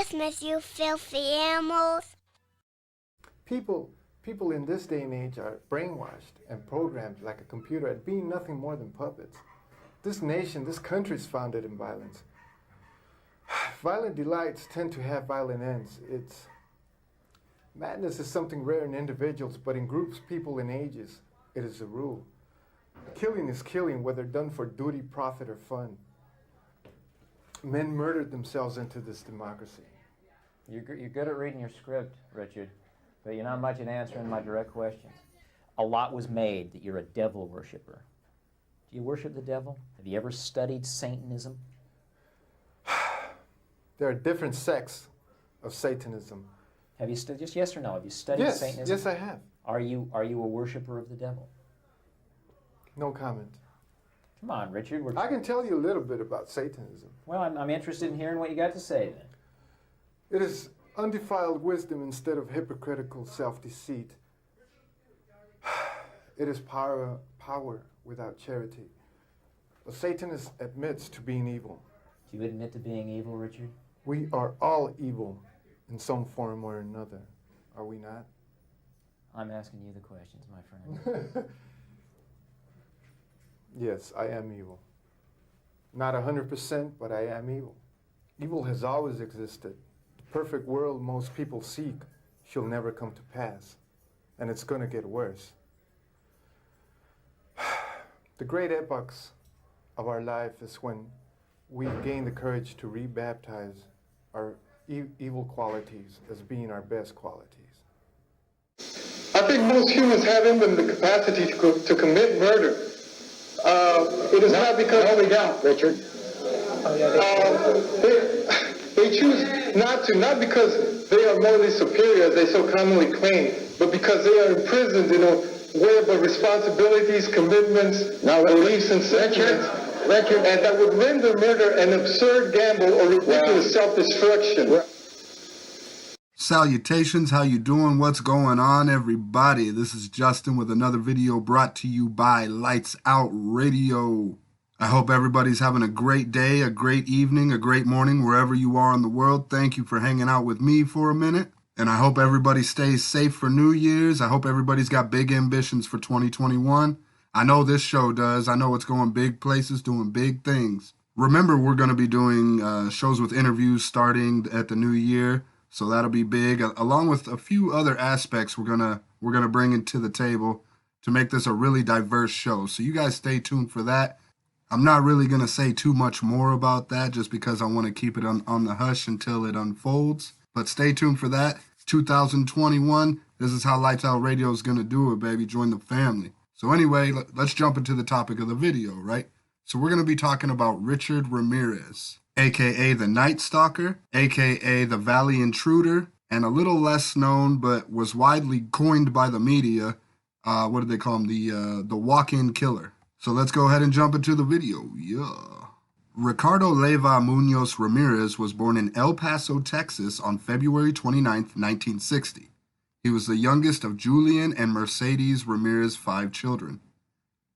Christmas, you filthy animals. People in this day and age are brainwashed and programmed like a computer at being nothing more than puppets. This nation, this country is founded in violence. Violent delights tend to have violent ends. Madness is something rare in individuals, but in groups, people, and ages, it is a rule. Killing is killing, whether done for duty, profit, or fun. Men murdered themselves into this democracy. You're good at reading your script, Richard, but you're not much at answering my direct questions. A lot was made that you're a devil worshiper. Do you worship the devil? Have you ever studied Satanism? There are different sects of Satanism. Have you just yes or no? Have you studied Satanism? Yes, I have. Are you a worshiper of the devil? No comment. Come on, Richard. I can tell you a little bit about Satanism. Well, I'm interested in hearing what you got to say then. It is undefiled wisdom instead of hypocritical self-deceit. It is power without charity. A Satanist admits to being evil. Do you admit to being evil, Richard? We are all evil in some form or another, are we not? I'm asking you the questions, my friend. Yes, I am evil. Not 100%, but I am evil. Evil has always existed. The perfect world most people seek shall never come to pass, and it's going to get worse. The great epochs of our life is when we gain the courage to rebaptize our evil qualities as being our best qualities. I think most humans have in them the capacity to commit murder. It is not because... No, we don't, Richard. They choose not to, not because they are morally superior, as they so commonly claim, but because they are imprisoned in a web of responsibilities, commitments, beliefs, and sentiments, and that would render murder an absurd gamble or ridiculous self-destruction. Salutations, how you doing? What's going on, everybody? This is Justin with another video brought to you by Lights Out Radio. I hope everybody's having a great day, a great evening, a great morning, wherever you are in the world. Thank you for hanging out with me for a minute. And I hope everybody stays safe for New Year's. I hope everybody's got big ambitions for 2021. I know this show does. I know it's going big places, doing big things. Remember, we're going to be doing shows with interviews starting at the new year. So that'll be big, along with a few other aspects we're gonna bring into the table to make this a really diverse show. So you guys stay tuned for that. I'm not really gonna say too much more about that just because I want to keep it on the hush until it unfolds. But stay tuned for that. 2021, this is how Lights Out Radio is gonna do it, baby. Join the family. So anyway, let's jump into the topic of the video, right? So we're gonna be talking about Richard Ramirez, a.k.a. the Night Stalker, a.k.a. the Valley Intruder, and a little less known but was widely coined by the media, what did they call him, the walk-in killer. So let's go ahead and jump into the video, yeah. Ricardo Leyva Munoz Ramirez was born in El Paso, Texas on February 29, 1960. He was the youngest of Julian and Mercedes Ramirez's 5 children.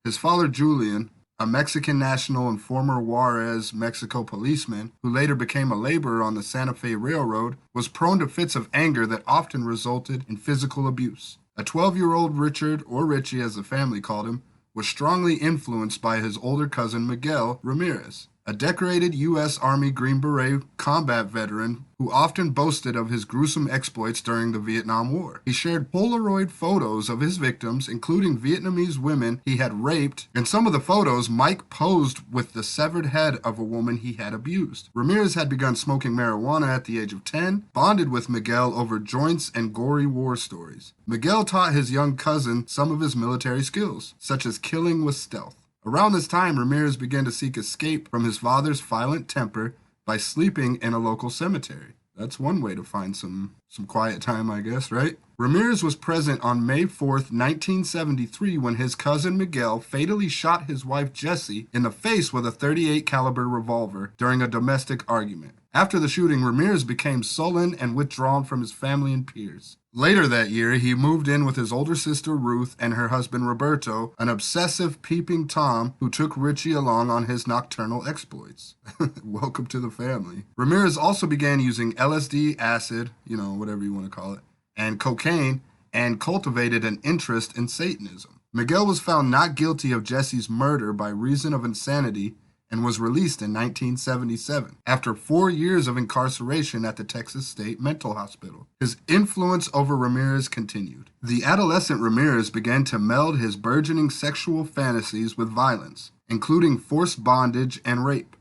His father, Julian, a Mexican national and former Juarez, Mexico policeman who later became a laborer on the Santa Fe Railroad, was prone to fits of anger that often resulted in physical abuse. A 12-year-old Richard, or Richie as the family called him, was strongly influenced by his older cousin Miguel Ramirez, a decorated U.S. Army Green Beret combat veteran who often boasted of his gruesome exploits during the Vietnam War. He shared Polaroid photos of his victims, including Vietnamese women he had raped. In some of the photos, Mike posed with the severed head of a woman he had abused. Ramirez had begun smoking marijuana at the age of 10, bonded with Miguel over joints and gory war stories. Miguel taught his young cousin some of his military skills, such as killing with stealth. Around this time, Ramirez began to seek escape from his father's violent temper by sleeping in a local cemetery. That's one way to find some quiet time, I guess, right? Ramirez was present on May 4th, 1973, when his cousin Miguel fatally shot his wife Jessie in the face with a .38 caliber revolver during a domestic argument. After the shooting, Ramirez became sullen and withdrawn from his family and peers. Later that year, he moved in with his older sister Ruth and her husband Roberto, an obsessive peeping Tom who took Richie along on his nocturnal exploits. Welcome to the family. Ramirez also began using LSD, acid, whatever you want to call it, and cocaine, and cultivated an interest in Satanism. Miguel was found not guilty of Jesse's murder by reason of insanity and was released in 1977 after 4 years of incarceration at the Texas State Mental Hospital. His influence over Ramirez continued. The adolescent Ramirez began to meld his burgeoning sexual fantasies with violence, including forced bondage and rape.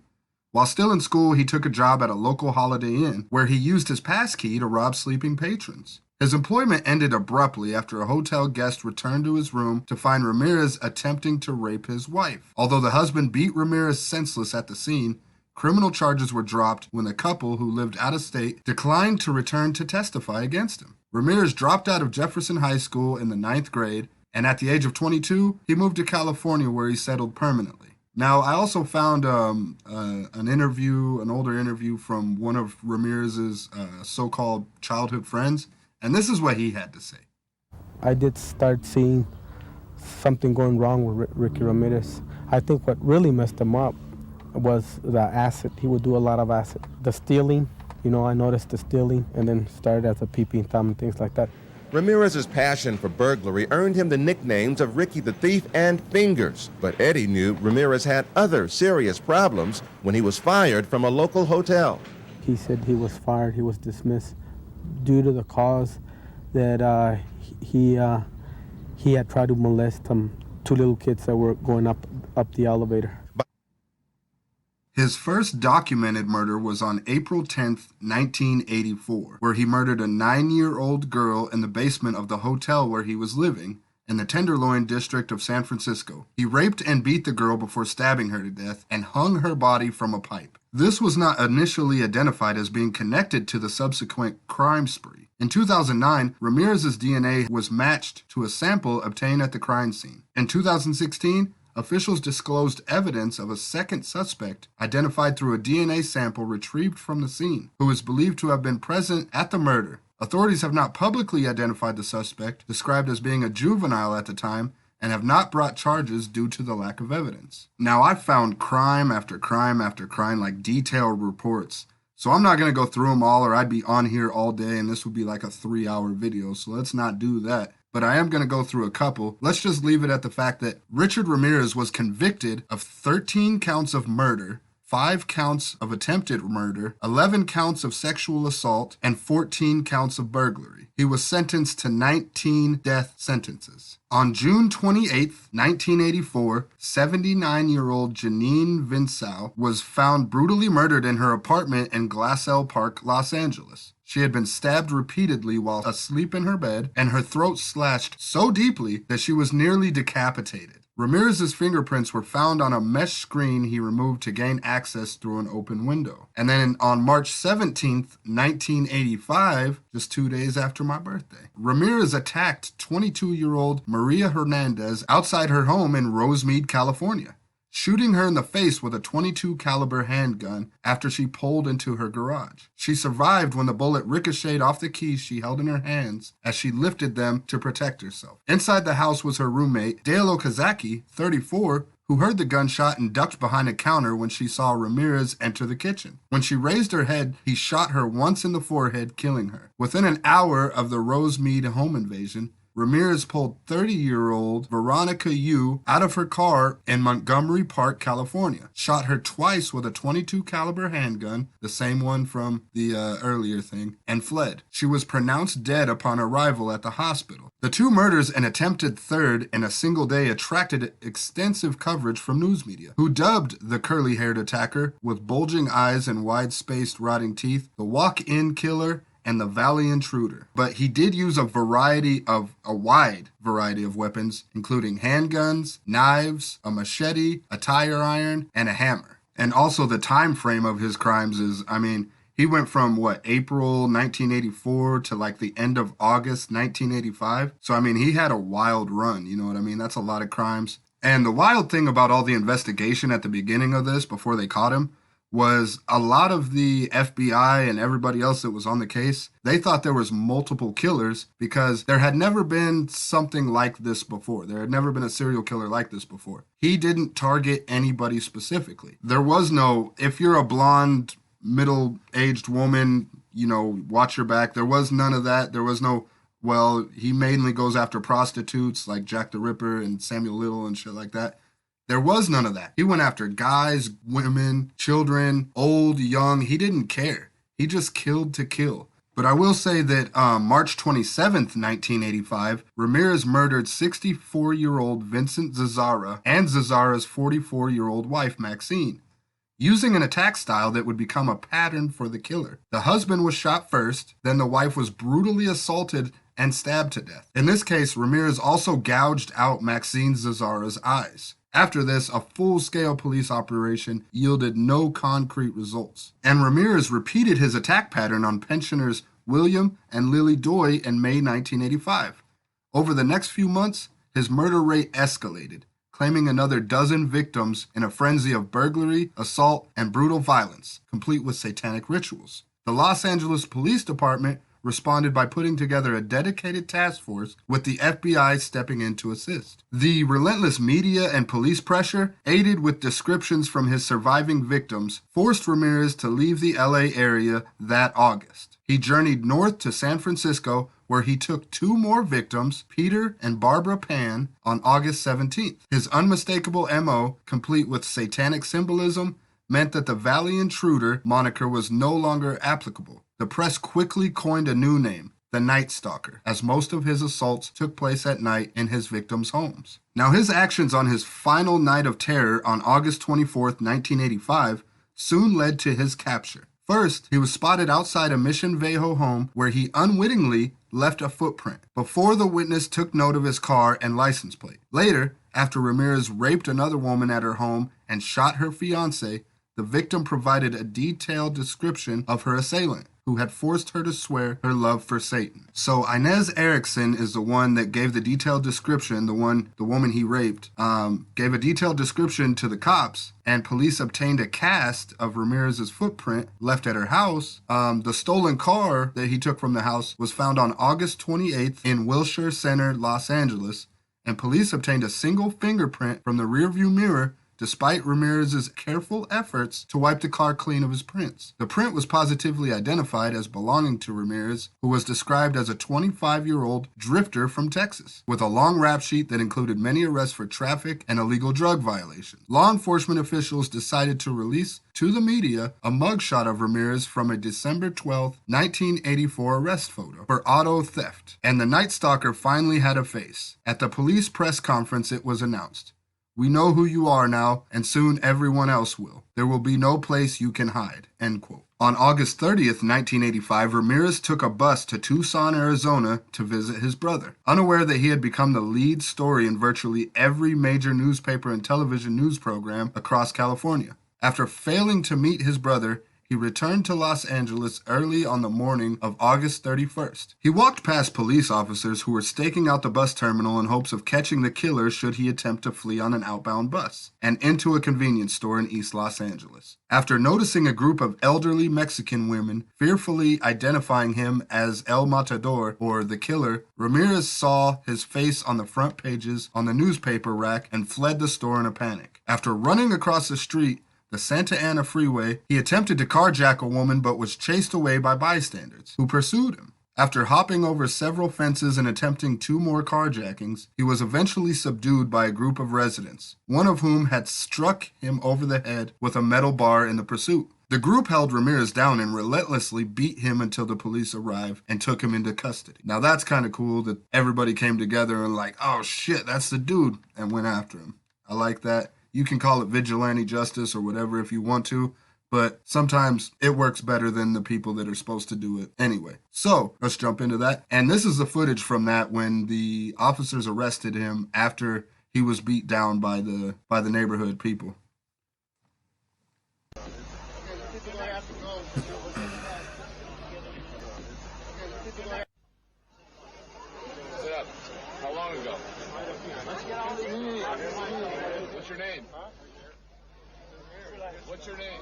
While still in school, he took a job at a local Holiday Inn where he used his pass key to rob sleeping patrons. His employment ended abruptly after a hotel guest returned to his room to find Ramirez attempting to rape his wife. Although the husband beat Ramirez senseless at the scene, criminal charges were dropped when the couple, who lived out of state, declined to return to testify against him. Ramirez dropped out of Jefferson High School in the 9th grade, and at the age of 22, he moved to California where he settled permanently. Now, I also found an older interview from one of Ramirez's so-called childhood friends, and this is what he had to say. I did start seeing something going wrong with Ricky Ramirez. I think what really messed him up was the acid. He would do a lot of acid. The stealing, I noticed the stealing, and then started as a peeping Tom and things like that. Ramirez's passion for burglary earned him the nicknames of Ricky the Thief and Fingers. But Eddie knew Ramirez had other serious problems when he was fired from a local hotel. He said he was fired, he was dismissed due to the cause that he had tried to molest two little kids that were going up the elevator. His first documented murder was on April 10th, 1984, where he murdered a 9-year-old girl in the basement of the hotel where he was living in the Tenderloin district of San Francisco. He raped and beat the girl before stabbing her to death and hung her body from a pipe. This was not initially identified as being connected to the subsequent crime spree. In 2009, Ramirez's DNA was matched to a sample obtained at the crime scene. In 2016, officials disclosed evidence of a second suspect identified through a DNA sample retrieved from the scene, who is believed to have been present at the murder. Authorities have not publicly identified the suspect, described as being a juvenile at the time, and have not brought charges due to the lack of evidence. Now, I found crime after crime after crime, like detailed reports. So I'm not going to go through them all, or I'd be on here all day and this would be like a 3-hour video, so let's not do that. But I am going to go through a couple. Let's just leave it at the fact that Richard Ramirez was convicted of 13 counts of murder, 5 counts of attempted murder, 11 counts of sexual assault, and 14 counts of burglary. He was sentenced to 19 death sentences. On June 28, 1984, 79-year-old Janine Vinsau was found brutally murdered in her apartment in Glassell Park, Los Angeles. She had been stabbed repeatedly while asleep in her bed, and her throat slashed so deeply that she was nearly decapitated. Ramirez's fingerprints were found on a mesh screen he removed to gain access through an open window. And then on March 17th, 1985, just 2 days after my birthday, Ramirez attacked 22-year-old Maria Hernandez outside her home in Rosemead, California, shooting her in the face with a .22 caliber handgun after she pulled into her garage. She survived when the bullet ricocheted off the keys she held in her hands as she lifted them to protect herself. Inside the house was her roommate, Dale Okazaki, 34, who heard the gunshot and ducked behind a counter when she saw Ramirez enter the kitchen. When she raised her head, he shot her once in the forehead, killing her. Within an hour of the Rosemead home invasion, Ramirez pulled 30-year-old Veronica Yu out of her car in Montgomery Park, California, shot her twice with a .22 caliber handgun, the same one from the earlier thing, and fled. She was pronounced dead upon arrival at the hospital. The two murders and attempted third in a single day attracted extensive coverage from news media, who dubbed the curly-haired attacker with bulging eyes and wide-spaced rotting teeth the walk-in killer and the Valley Intruder. But he did use a wide variety of weapons, including handguns, knives, a machete, a tire iron, and a hammer. And also the time frame of his crimes is, he went from April 1984 to like the end of August 1985. So he had a wild run, you know what I mean? That's a lot of crimes. And the wild thing about all the investigation at the beginning of this, before they caught him, was a lot of the FBI and everybody else that was on the case, they thought there was multiple killers because there had never been something like this before. There had never been a serial killer like this before. He didn't target anybody specifically. There was no, if you're a blonde, middle-aged woman, you know, watch your back. There was none of that. There was no, well, he mainly goes after prostitutes like Jack the Ripper and Samuel Little and shit like that. There was none of that. He went after guys, women, children, old, young. He didn't care. He just killed to kill. But I will say that March 27th, 1985, Ramirez murdered 64-year-old Vincent Zazara and Zazara's 44-year-old wife, Maxine, using an attack style that would become a pattern for the killer. The husband was shot first, then the wife was brutally assaulted and stabbed to death. In this case, Ramirez also gouged out Maxine Zazara's eyes. After this, a full-scale police operation yielded no concrete results. And Ramirez repeated his attack pattern on pensioners William and Lily Doy in May 1985. Over the next few months, his murder rate escalated, claiming another dozen victims in a frenzy of burglary, assault, and brutal violence, complete with satanic rituals. The Los Angeles Police Department responded by putting together a dedicated task force with the FBI stepping in to assist. The relentless media and police pressure, aided with descriptions from his surviving victims, forced Ramirez to leave the LA area that August. He journeyed north to San Francisco, where he took two more victims, Peter and Barbara Pan, on August 17th. His unmistakable MO, complete with satanic symbolism, meant that the Valley Intruder moniker was no longer applicable. The press quickly coined a new name, the Night Stalker, as most of his assaults took place at night in his victims' homes. Now, his actions on his final night of terror on August 24th, 1985, soon led to his capture. First, he was spotted outside a Mission Viejo home where he unwittingly left a footprint before the witness took note of his car and license plate. Later, after Ramirez raped another woman at her home and shot her fiancé, the victim provided a detailed description of her assailant, who had forced her to swear her love for Satan. So Inez Erickson is the one that gave the detailed description, the woman he raped, gave a detailed description to the cops, and police obtained a cast of Ramirez's footprint left at her house. The stolen car that he took from the house was found on August 28th in Wilshire Center, Los Angeles, and police obtained a single fingerprint from the rearview mirror despite Ramirez's careful efforts to wipe the car clean of his prints. The print was positively identified as belonging to Ramirez, who was described as a 25-year-old drifter from Texas, with a long rap sheet that included many arrests for traffic and illegal drug violations. Law enforcement officials decided to release to the media a mugshot of Ramirez from a December 12, 1984 arrest photo for auto theft, and the Night Stalker finally had a face. At the police press conference, it was announced, "We know who you are now, and soon everyone else will. There will be no place you can hide," end quote. On August 30th, 1985, Ramirez took a bus to Tucson, Arizona to visit his brother. Unaware that he had become the lead story in virtually every major newspaper and television news program across California. After failing to meet his brother, he returned to Los Angeles early on the morning of August 31st. He walked past police officers who were staking out the bus terminal in hopes of catching the killer should he attempt to flee on an outbound bus, and into a convenience store in East Los Angeles. After noticing a group of elderly Mexican women fearfully identifying him as El Matador, or the killer, Ramirez saw his face on the front pages on the newspaper rack and fled the store in a panic. After running across the street, the Santa Ana freeway, he attempted to carjack a woman but was chased away by bystanders, who pursued him. After hopping over several fences and attempting 2 more carjackings, he was eventually subdued by a group of residents, one of whom had struck him over the head with a metal bar in the pursuit. The group held Ramirez down and relentlessly beat him until the police arrived and took him into custody. Now that's kind of cool that everybody came together and like, oh shit, that's the dude, and went after him. I like that. You can call it vigilante justice or whatever if you want to, but sometimes it works better than the people that are supposed to do it anyway. So let's jump into that. And this is the footage from that when the officers arrested him after he was beat down by the neighborhood people. How long ago? What's your name? What's your name?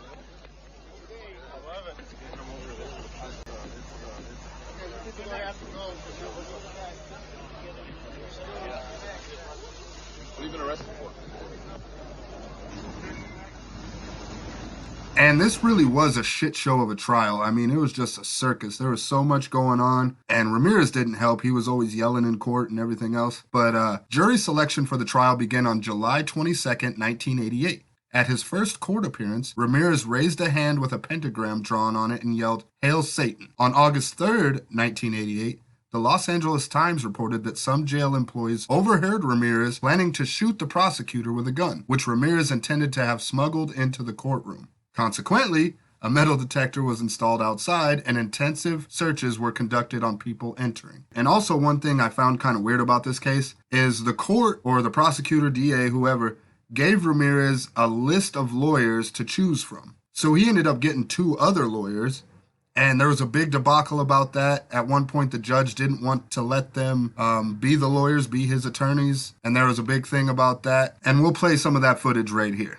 And this really was a shit show of a trial. I mean, it was just a circus. There was so much going on, and Ramirez didn't help. He was always yelling in court and everything else. But jury selection for the trial began on July 22nd, 1988. At his first court appearance, Ramirez raised a hand with a pentagram drawn on it and yelled, "Hail Satan." On August 3rd, 1988, the Los Angeles Times reported that some jail employees overheard Ramirez planning to shoot the prosecutor with a gun, which Ramirez intended to have smuggled into the courtroom. Consequently, a metal detector was installed outside and intensive searches were conducted on people entering. And also one thing I found kind of weird about this case is the court, or the prosecutor, DA, whoever, gave Ramirez a list of lawyers to choose from. So he ended up getting 2 other lawyers, and there was a big debacle about that. At one point, the judge didn't want to let them be the lawyers, be his attorneys, and there was a big thing about that. And we'll play some of that footage right here.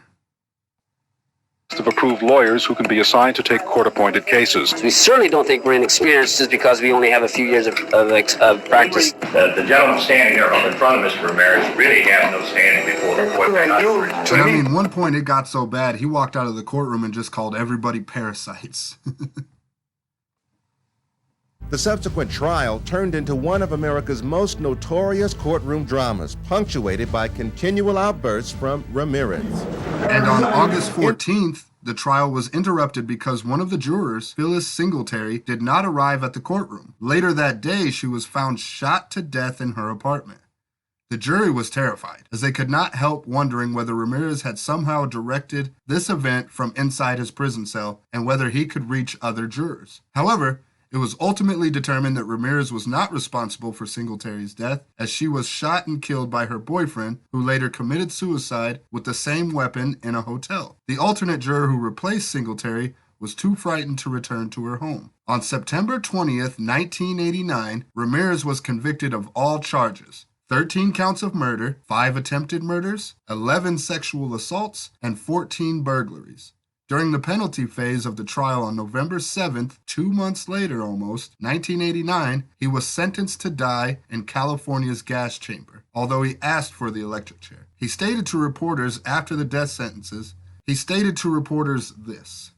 Of approved lawyers who can be assigned to take court-appointed cases. We certainly don't think we're inexperienced just because we only have a few years of practice. The gentleman standing there in front of Mr. Ramirez really has no standing before the court. But I mean, one point it got so bad, he walked out of the courtroom and just called everybody parasites. The subsequent trial turned into one of America's most notorious courtroom dramas, punctuated by continual outbursts from Ramirez. And on August 14th, the trial was interrupted because one of the jurors, Phyllis Singletary, did not arrive at the courtroom. Later that day, she was found shot to death in her apartment. The jury was terrified, as they could not help wondering whether Ramirez had somehow directed this event from inside his prison cell and whether he could reach other jurors. However, it was ultimately determined that Ramirez was not responsible for Singletary's death, as she was shot and killed by her boyfriend, who later committed suicide with the same weapon in a hotel. The alternate juror who replaced Singletary was too frightened to return to her home. On September 20th, 1989, Ramirez was convicted of all charges: 13 counts of murder, 5 attempted murders, 11 sexual assaults, and 14 burglaries. During the penalty phase of the trial on November 7th, 2 months later almost, 1989, he was sentenced to die in California's gas chamber, although he asked for the electric chair. He stated to reporters after the death sentences, this.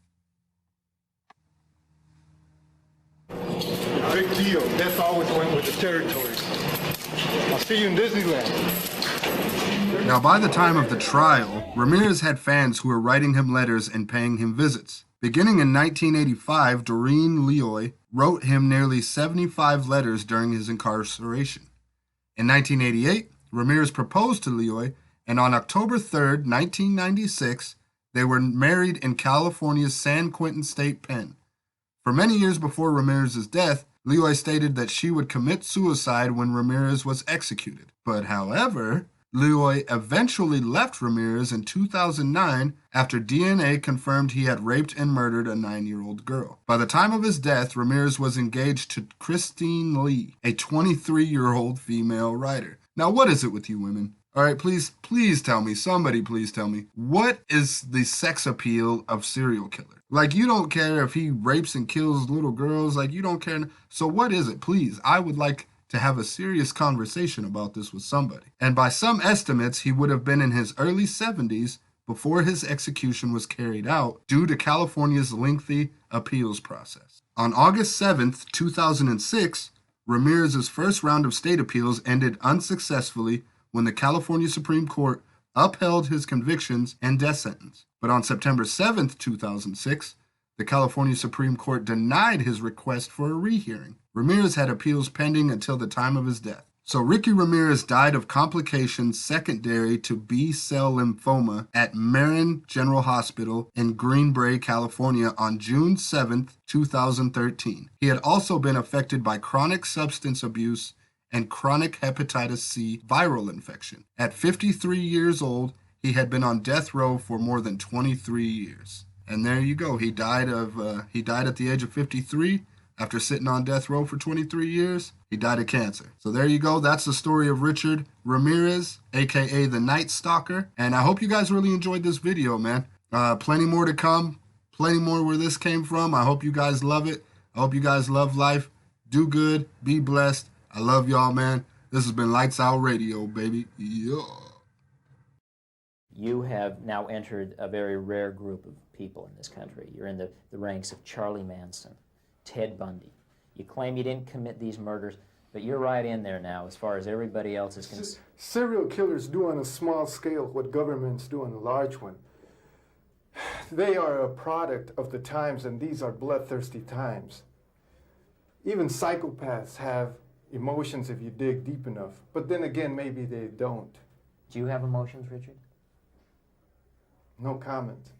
Big deal. Death always went with the territories. I'll see you in Disneyland. Now, by the time of the trial, Ramirez had fans who were writing him letters and paying him visits. Beginning in 1985, Doreen Leoy wrote him nearly 75 letters during his incarceration. In 1988, Ramirez proposed to Leoy, and on October 3rd, 1996, they were married in California's San Quentin State Pen. For many years before Ramirez's death, Leoy stated that she would commit suicide when Ramirez was executed. But however, Leoy eventually left Ramirez in 2009 after DNA confirmed he had raped and murdered a 9-year-old girl. By the time of his death, Ramirez was engaged to Christine Lee, a 23-year-old female writer. Now, what is it with you women? All right, please tell me, somebody please tell me, what is the sex appeal of serial killer? Like, you don't care if he rapes and kills little girls, like, you don't care. So what is it? Please, I would like to have a serious conversation about this with somebody. And by some estimates, he would have been in his early 70s before his execution was carried out due to California's lengthy appeals process. On August 7th, 2006, Ramirez's first round of state appeals ended unsuccessfully when the California Supreme Court upheld his convictions and death sentence. But on September 7th, 2006, the California Supreme Court denied his request for a rehearing. Ramirez had appeals pending until the time of his death. So Ricky Ramirez died of complications secondary to B-cell lymphoma at Marin General Hospital in Green Bay, California on June 7th, 2013. He had also been affected by chronic substance abuse and chronic hepatitis C viral infection. At 53 years old, he had been on death row for more than 23 years. And there you go. He died at the age of 53 after sitting on death row for 23 years. He died of cancer. So there you go. That's the story of Richard Ramirez, aka the Night Stalker. And I hope you guys really enjoyed this video, man. Plenty more to come. Plenty more where this came from. I hope you guys love it. I hope you guys love life. Do good. Be blessed. I love y'all, man. This has been Lights Out Radio, baby. Yeah. You have now entered a very rare group of people in this country. You're in the ranks of Charlie Manson, Ted Bundy. You claim you didn't commit these murders, but you're right in there now as far as everybody else is concerned. Serial killers do on a small scale what governments do on a large one. They are a product of the times, and these are bloodthirsty times. Even psychopaths have emotions if you dig deep enough, but then again, maybe they don't. Do you have emotions, Richard? No comment.